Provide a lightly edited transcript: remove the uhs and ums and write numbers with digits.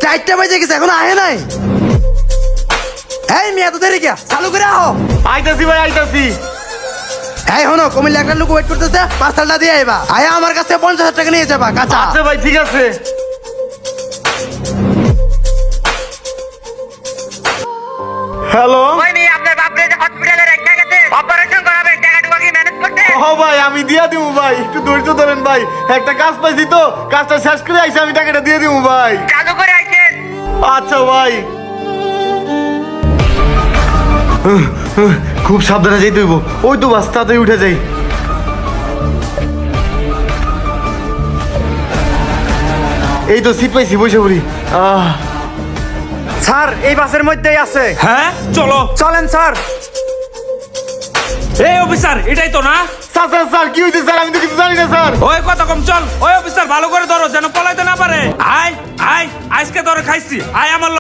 4টা বাজে গেছে এখন আহে নাই। এই মিয়া তো দেরি কে চালু করে আহ। আইতাছি ভাই আইতাছি। এই হনো কুমিল্লা একটা লোক ওয়েট করতেছে, পার্সেলটা দিয়ে আইবা। আয়া আমার কাছে 50,000 টাকা নিয়ে যাবা কাঁচা। আচ্ছা ভাই ঠিক আছে। হ্যালো আপনার বাপরে হসপিটালে রেখে গেছে, অপারেশন করাবেন, টাকাটুকু কি ম্যানেজ করতে? ও ভাই আমি দিয়া দিব ভাই, একটু ধৈর্য ধরেন ভাই, একটা কাজ পাইছি তো, কাজটা শেষ করে আইসা আমি টাকাটা দিয়ে দিব ভাই। চালু করে আইছেন? আচ্ছা ভাই। খুব সাবধানে যাইতে হইব, ওই তো বাস তাড়াতাড়ি উঠে যাই। এই তো সিট পাইছি, বসে পড়ি। স্যার এই বাসের মধ্যেই আছে। হ্যাঁ চলো চলেন স্যার। এই অফিসার এটাই তো না? স্যার স্যার স্যার কি হয়েছে স্যার, আমি তো কিছু জানি না স্যার। ওই কথা কম, চল। ওই অফিসার ভালো করে ধরো যেন পলাইতে না পারে। আয় আয়, আজকে ধরে খাইছি, আয় আমার